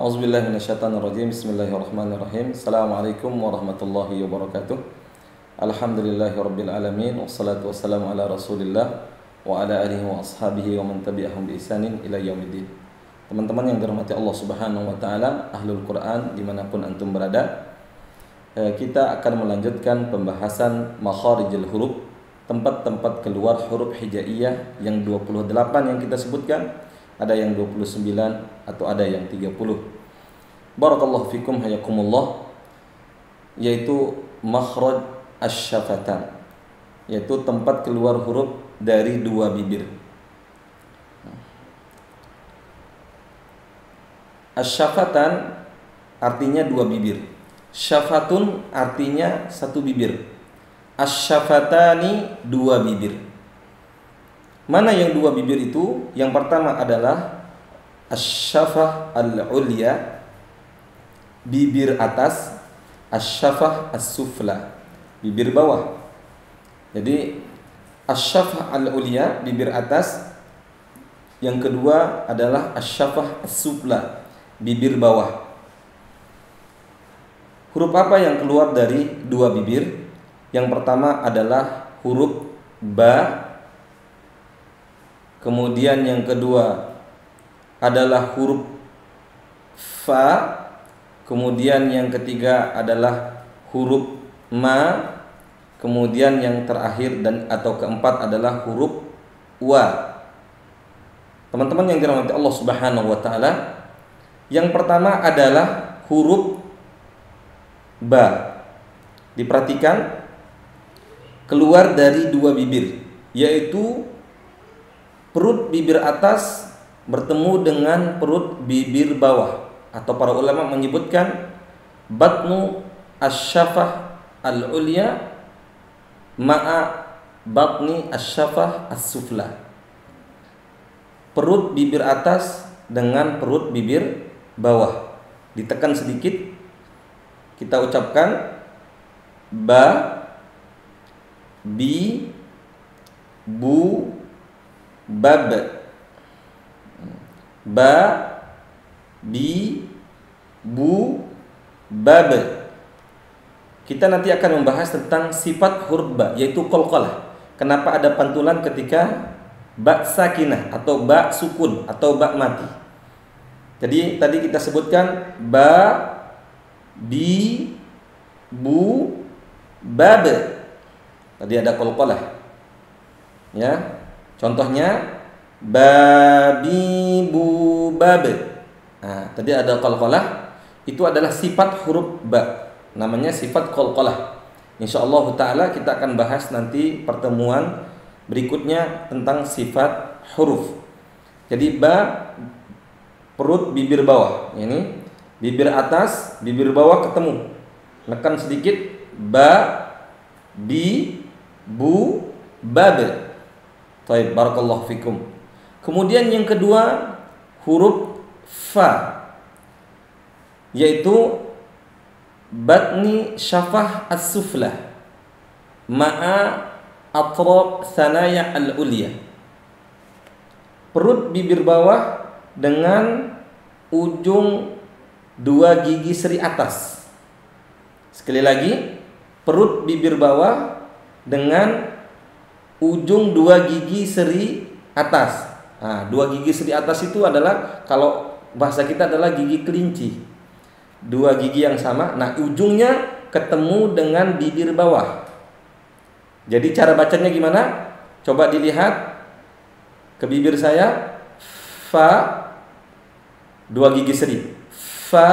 A'udzubillahi minasyaitonirrajim. Bismillahirrahmanirrahim. Assalamualaikum warahmatullahi wabarakatuh. Alhamdulillahirabbil alamin wassalatu wassalamu ala Rasulillah wa ala alihi wa ashabihi wa man tabi'ahum bi ihsanin ila yaumiddin. Teman-teman yang dirahmati Allah Subhanahu wa taala, ahlul Quran dimanapun antum berada, kita akan melanjutkan pembahasan makharijul huruf, tempat-tempat keluar huruf hijaiyah yang 28 yang kita sebutkan. Ada yang 29 atau ada yang 30. Barakallahu fikum hayakumullah, yaitu makhraj asy-syafatan, yaitu tempat keluar huruf dari dua bibir. Asy-syafatan artinya dua bibir. Syafatun artinya satu bibir. Asy-syafatani dua bibir. Mana yang dua bibir itu? Yang pertama adalah asy-syafah al-ulya, bibir atas, asy-syafah as-sufla, bibir bawah. Jadi asy-syafah al-ulya, bibir atas. Yang kedua adalah asy-syafah as-sufla, bibir bawah. Huruf apa yang keluar dari dua bibir? Yang pertama adalah huruf ba. Kemudian yang kedua adalah huruf fa. Kemudian yang ketiga adalah huruf ma. Kemudian yang terakhir dan atau keempat adalah huruf wa. Teman-teman yang dirahmati Allah Subhanahu wa taala, yang pertama adalah huruf ba. Diperhatikan, keluar dari dua bibir, yaitu perut bibir atas bertemu dengan perut bibir bawah, atau para ulama menyebutkan batnu asy-syafah al-ulya ma'a batni asy-syafah as-sufla. Perut bibir atas dengan perut bibir bawah. Ditekan sedikit, kita ucapkan ba, bi, bu, bab. Ba, bi, bu, bab. Kita nanti akan membahas tentang sifat huruf ba, yaitu qalqalah. Kenapa ada pantulan ketika ba sakinah atau ba sukun atau ba mati. Jadi tadi kita sebutkan ba, bi, bu, bab. Tadi ada qalqalah. Ya. Contohnya babi bu bab. Nah, tadi ada qalqalah, itu adalah sifat huruf ba. Namanya sifat qalqalah. Insyaallah taala kita akan bahas nanti pertemuan berikutnya tentang sifat huruf. Jadi ba, perut bibir bawah. Ini bibir atas, bibir bawah ketemu. Nekan sedikit, ba, bi, bu, bab. Baik, barakallahu fikum. Kemudian yang kedua huruf fa, yaitu batni syafah as-suflah ma'a atraf thanaya al-ulya. Perut bibir bawah dengan ujung dua gigi seri atas. Sekali lagi, perut bibir bawah dengan ujung dua gigi seri atas. Nah, dua gigi seri atas itu adalah, kalau bahasa kita adalah gigi kelinci. Dua gigi yang sama. Nah, ujungnya ketemu dengan bibir bawah. Jadi cara bacanya gimana? Coba dilihat ke bibir saya. Fa, dua gigi seri. Fa,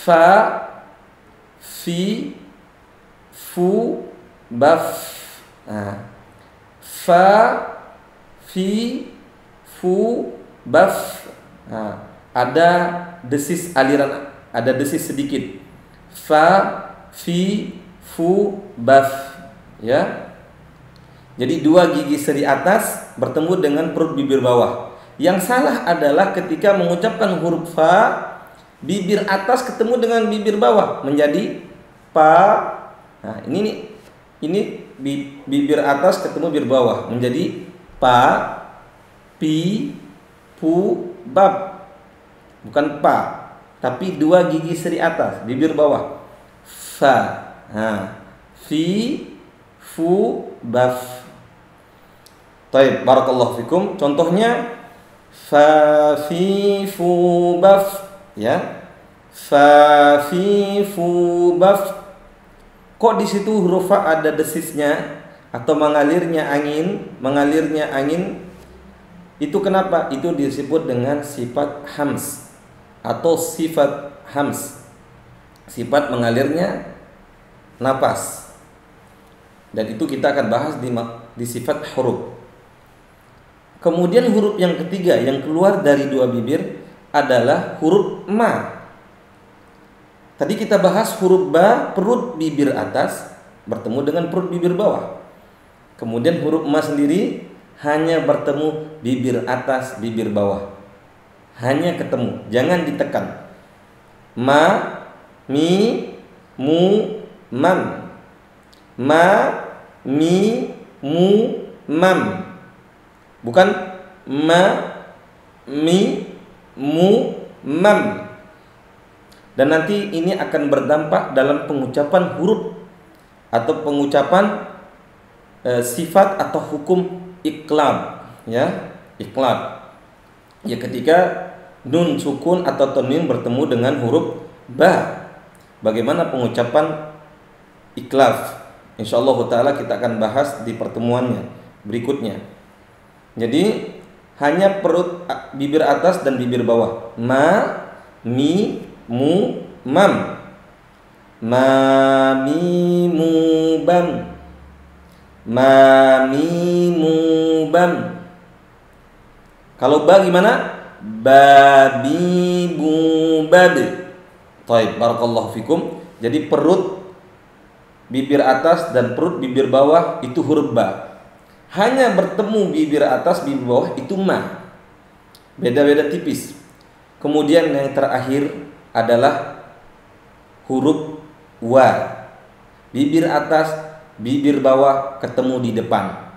fa, fi, fu, baf. Nah, fa, fi, fu, baf. Nah, ada desis aliran, ada desis sedikit. Fa, fi, fu, baf. Ya. Jadi dua gigi seri atas bertemu dengan perut bibir bawah. Yang salah adalah ketika mengucapkan huruf fa, bibir atas ketemu dengan bibir bawah menjadi pa. Nah, ini bibir atas ketemu bibir bawah menjadi pa, pi, pu, bab. bukan pa, tapi dua gigi seri atas, bibir bawah. Fa. Fi, fu, baf. Taib, barakallahu fikum. Contohnya fa, fi, fu, baf, ya. Fa, fi, fu, baf. Kok di situ huruf fa ada desisnya atau mengalirnya angin? Itu kenapa? Itu disebut dengan sifat hams atau sifat hams. Sifat mengalirnya napas. Dan itu kita akan bahas di sifat huruf. Kemudian huruf yang ketiga yang keluar dari dua bibir adalah huruf ma. Tadi kita bahas huruf ba, perut bibir atas bertemu dengan perut bibir bawah. Kemudian huruf ma sendiri hanya bertemu bibir atas, bibir bawah. Hanya ketemu, jangan ditekan. Ma, mi, mu, mam. Ma, mi, mu, mam. Bukan ma, mi, mu, mam. Dan nanti ini akan berdampak dalam pengucapan huruf atau pengucapan sifat atau hukum iqlab, ya, iqlab. Ya, ketika nun sukun atau tanwin bertemu dengan huruf ba. Bagaimana pengucapan iqlab? Insyaallah taala kita akan bahas di pertemuannya berikutnya. Jadi hanya perut bibir atas dan bibir bawah. Ma, mi, mu, mam. Ma, mi, mu, bam. Ma, mi, mu, bam. Kalau ba gimana? Ba, bi, bu, bad. Taib, barakallahu fikum. Jadi perut bibir atas dan perut bibir bawah itu huruf ba. Hanya bertemu bibir atas bibir bawah itu ma. Beda-beda tipis. Kemudian yang terakhir adalah huruf wa. Bibir atas, bibir bawah ketemu di depan.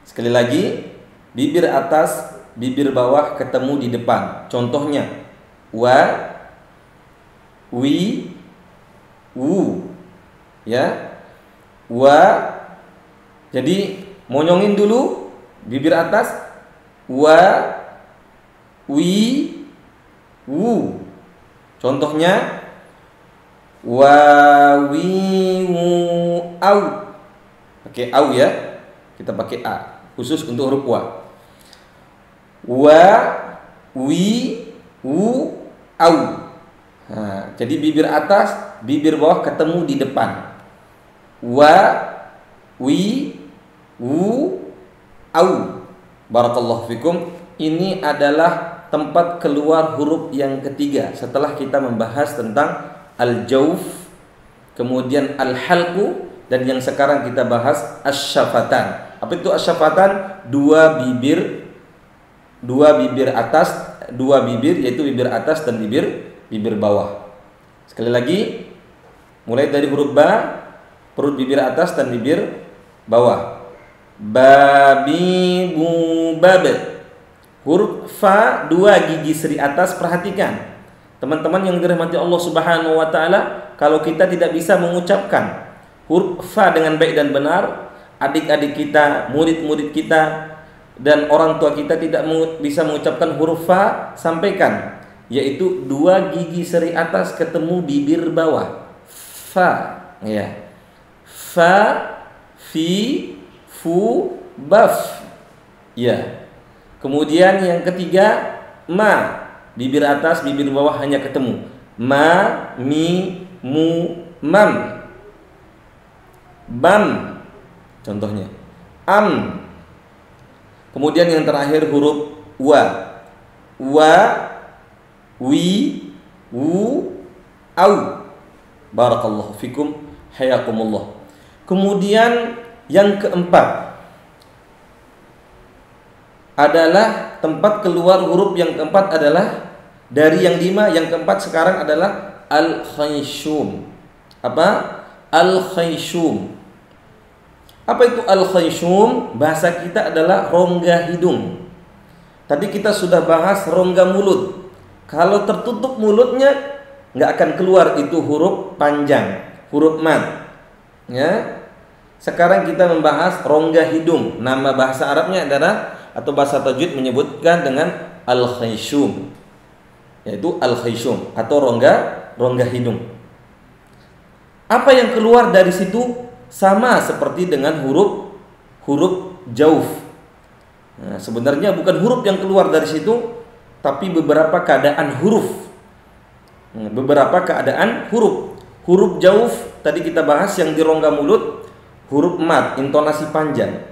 Sekali lagi, bibir atas, bibir bawah ketemu di depan. Contohnya wa, wi, wu. Ya. Wa. Jadi monyongin dulu bibir atas, wa, wi, wu. Contohnya wa, wi, wu, au. Pakai au ya. Kita pakai a khusus untuk huruf wa. Wa, wi, wu, au. Nah, jadi bibir atas, bibir bawah ketemu di depan. Wa, wi, wu, au. Barakallahu fikum. Ini adalah tempat keluar huruf yang ketiga setelah kita membahas tentang al-jauf, kemudian al-halqu, dan yang sekarang kita bahas asy-syafatan. Apa itu asy-syafatan? Dua bibir atas, dua bibir, yaitu bibir atas dan bibir bawah. Sekali lagi, mulai dari huruf ba, perut bibir atas dan bibir bawah. Ba, bi, bu, bab. Huruf fa, dua gigi seri atas, perhatikan. Teman-teman yang dirahmati Allah Subhanahu wa taala, kalau kita tidak bisa mengucapkan huruf fa dengan baik dan benar, adik-adik kita, murid-murid kita, dan orang tua kita tidak bisa mengucapkan huruf fa, sampaikan, yaitu dua gigi seri atas ketemu bibir bawah. Fa, ya. Fa, fi, fu, baf. Ya. Kemudian yang ketiga ma, bibir atas, bibir bawah hanya ketemu. Ma, mi, mu, mam. Bam. Contohnya am. Kemudian yang terakhir huruf wa. Wa, wi, wu, au. Barakallahu fikum, hayakumullah. Kemudian yang keempat adalah tempat keluar huruf yang keempat adalah dari yang lima, yang keempat sekarang adalah al-khayshum. Apa? Al-khayshum. Apa itu al-khayshum? Bahasa kita adalah rongga hidung. Tadi kita sudah bahas rongga mulut. Kalau tertutup mulutnya nggak akan keluar itu huruf panjang, huruf mad. Ya. Sekarang kita membahas rongga hidung. Nama bahasa Arabnya adalah atau bahasa tajwid menyebutkan dengan al-khayshum, yaitu al-khayshum atau rongga hidung. Apa yang keluar dari situ sama seperti dengan huruf jauf. Nah, sebenarnya bukan huruf yang keluar dari situ, tapi beberapa keadaan huruf. Beberapa keadaan huruf. Huruf jauf tadi kita bahas yang di rongga mulut, huruf mad, intonasi panjang.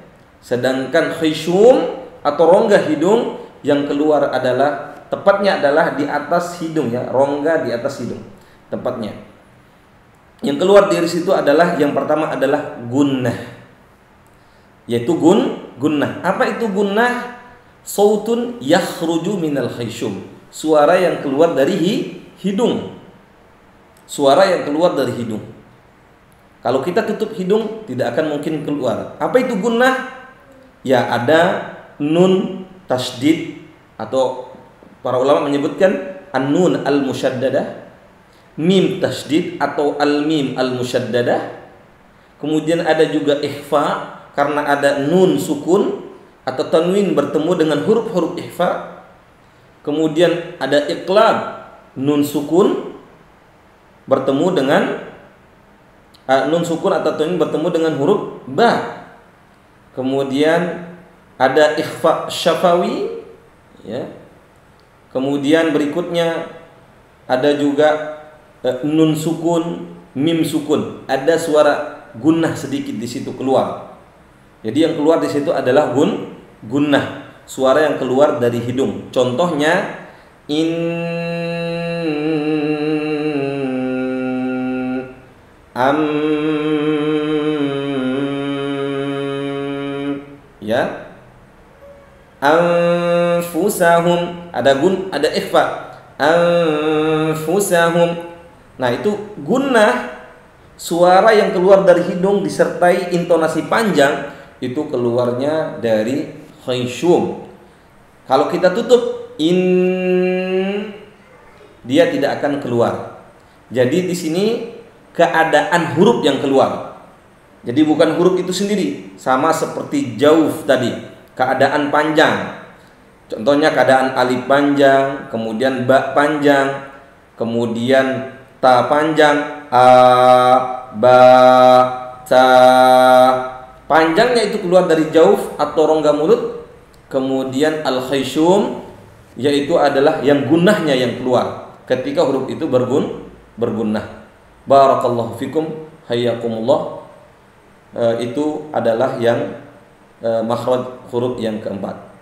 Sedangkan khayshum atau rongga hidung yang keluar adalah tepatnya adalah di atas hidung, ya, rongga di atas hidung tepatnya. Yang keluar dari situ adalah yang pertama adalah gunnah, yaitu gunnah. Apa itu gunnah? Sautun yakhruju minal khayshum, suara yang keluar dari hidung. Suara yang keluar dari hidung. Kalau kita tutup hidung tidak akan mungkin keluar. Apa itu gunnah? Ya, ada nun tasydid atau para ulama menyebutkan an-nun al-musyaddadah, mim tasydid atau al-mim al-musyaddadah. Kemudian ada juga ikhfa karena ada nun sukun atau tanwin bertemu dengan huruf-huruf ikhfa. Kemudian ada iqlab, nun sukun bertemu dengan nun sukun atau tanwin bertemu dengan huruf ba. Kemudian ada ikhfa syafawi, ya. Kemudian berikutnya ada juga nun sukun, mim sukun. Ada suara gunnah sedikit di situ keluar. Jadi yang keluar di situ adalah gunnah, suara yang keluar dari hidung. Contohnya ya, anfusahum, ada ikhfa, anfusahum. Nah, itu gunnah, suara yang keluar dari hidung disertai intonasi panjang, itu keluarnya dari khayshum. Kalau kita tutup dia tidak akan keluar. Jadi di sini keadaan huruf yang keluar. Jadi bukan huruf itu sendiri, sama seperti jauf tadi, keadaan panjang. Contohnya keadaan alif panjang, kemudian ba panjang, kemudian ta panjang, a, ba, ta. Panjangnya itu keluar dari jauf atau rongga mulut. Kemudian al-khayshum, yaitu adalah yang gunnahnya yang keluar ketika huruf itu bergunnah. Barakallahu fikum, hayyakumullah. Itu adalah yang makhraj huruf yang keempat.